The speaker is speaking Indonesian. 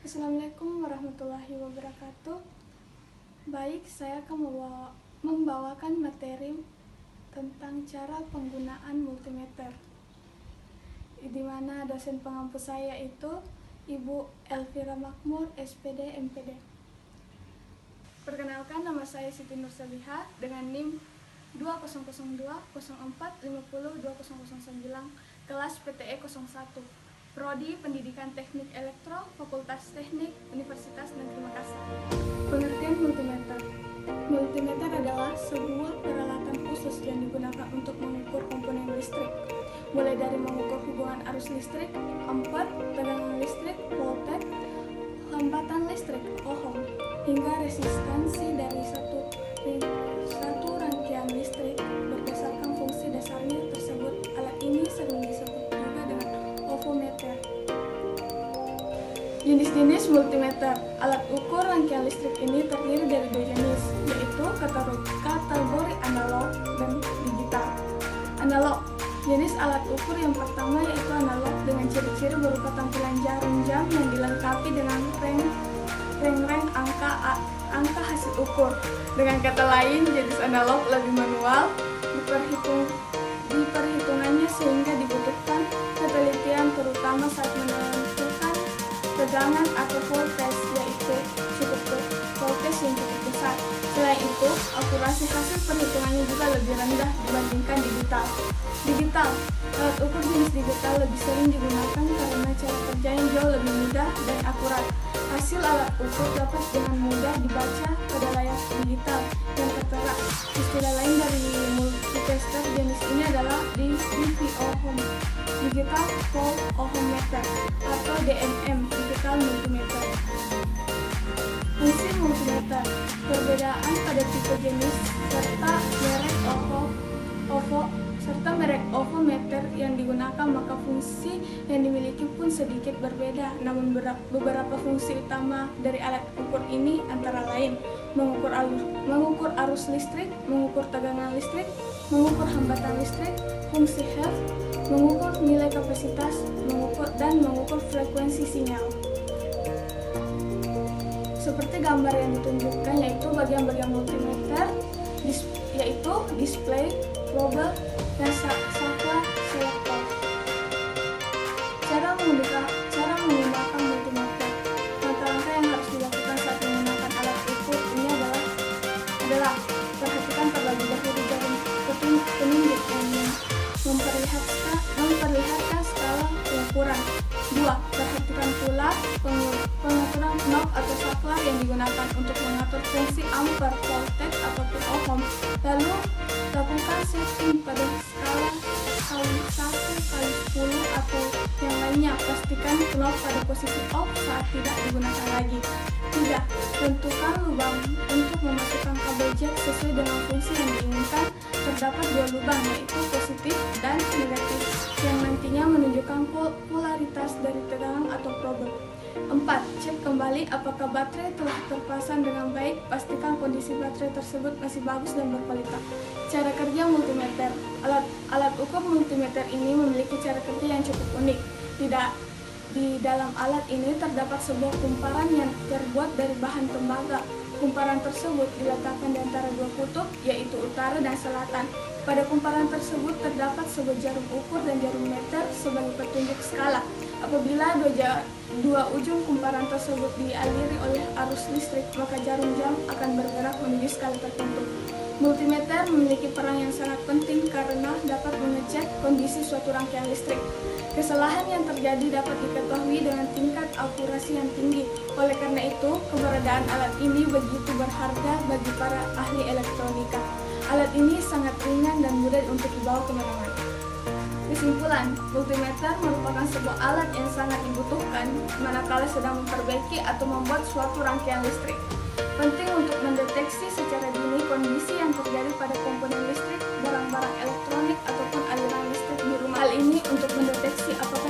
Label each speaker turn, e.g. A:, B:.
A: Assalamualaikum warahmatullahi wabarakatuh. Baik, saya akan membawakan materi tentang cara penggunaan multimeter, di mana dosen pengampu saya itu Ibu Elvira Makmur, SPD, MPD. Perkenalkan, nama saya Siti Nursaliha dengan NIM 200204502009, kelas PTE 01. Prodi Pendidikan Teknik Elektro, Fakultas Teknik, Universitas Negeri Makassar. Pengertian multimeter. Multimeter adalah sebuah peralatan khusus yang digunakan untuk mengukur komponen listrik, mulai dari mengukur hubungan arus listrik, ampere, tegangan listrik, voltage, hambatan listrik, ohm, hingga resistansi dari satu rangkaian listrik berdasarkan fungsi dasarnya tersebut. Alat ini sering disebut juga dengan ovometer. Jenis-jenis multimeter. Alat ukur rangkaian listrik ini terdiri dari dua jenis, yaitu kategori analog dan digital. Analog. Jenis alat ukur yang pertama yaitu analog dengan ciri-ciri berupa tampilan jarum jam yang dilengkapi dengan reng angka hasil ukur. Dengan kata lain, jenis analog lebih manual di perhitungannya sehingga dibutuhkan ketelitian terutama saat menentukan tegangan atau voltage, yaitu voltage yang cukup besar. Selain itu, akurasi hasil perhitungannya juga lebih rendah dibandingkan digital. Alat ukur jenis digital lebih sering digunakan karena cara kerjanya jauh lebih mudah dan akurat. Hasil alat ukur dapat dengan mudah dibaca pada layar digital yang tertera. Istilah lain dari multitester jenis ini adalah DVO, Digital Volt Ohm-meter, atau DMM, Digital Multimeter. Fungsi multimeter. Perbedaan pada tipe jenis serta merek ovometer yang digunakan, maka fungsi yang dimiliki pun sedikit berbeda. Namun beberapa fungsi utama dari alat ukur ini antara lain mengukur arus listrik, mengukur tegangan listrik, mengukur hambatan listrik, fungsi health, mengukur nilai kapasitas, mengukur frekuensi sinyal. Seperti gambar yang ditunjukkan, yaitu bagian-bagian multimeter, yaitu display, probe, dan saklar selektor. Cara menggunakan multimeter. Langkah-langkah yang harus dilakukan saat menggunakan alat ukur ini adalah perhatikan terlebih dahulu jarum penunjuk yang memperlihatkan skala pengukuran. 2. Perhatikan pula pengaturan knob atau saklar yang digunakan untuk mengatur fungsi ampere, voltage, ataupun ohm. Lalu lakukan setting pada skala kali 1/10 atau yang lainnya. Pastikan knob pada posisi off saat tidak digunakan lagi. 3. Tentukan lubang untuk memasukkan kabel jack sesuai dengan fungsi yang diinginkan. Terdapat dua lubang, yaitu positif dan negatif, yang nantinya menunjukkan polaritas dari tegangan atau probe. 4. Cek kembali apakah baterai telah terpasang dengan baik. Pastikan kondisi baterai tersebut masih bagus dan berkualitas. Cara kerja multimeter. Alat ukur multimeter ini memiliki cara kerja yang cukup unik. Di dalam alat ini terdapat sebuah kumparan yang terbuat dari bahan tembaga. Kumparan tersebut diletakkan di antara dua kutub, yaitu utara dan selatan. Pada kumparan tersebut terdapat sebuah jarum ukur dan jarum meter sebagai petunjuk skala. Apabila dua ujung kumparan tersebut dialiri oleh arus listrik, maka jarum jam akan bergerak menuju skala tertentu. Multimeter memiliki peran yang sangat penting karena dapat mengecek kondisi suatu rangkaian listrik. Kesalahan yang terjadi dapat diketahui dengan tingkat akurasi yang tinggi. Oleh karena itu, keberadaan alat ini begitu berharga bagi para ahli elektronika. Alat ini sangat ringan dan mudah untuk dibawa kemana-mana. Kesimpulan, multimeter merupakan sebuah alat yang sangat dibutuhkan manakala sedang memperbaiki atau membuat suatu rangkaian listrik. Penting untuk mendeteksi secara dini kondisi yang terjadi pada komponen listrik, barang-barang elektronik, ataupun aliran listrik di rumah. Hal ini untuk mendeteksi apakah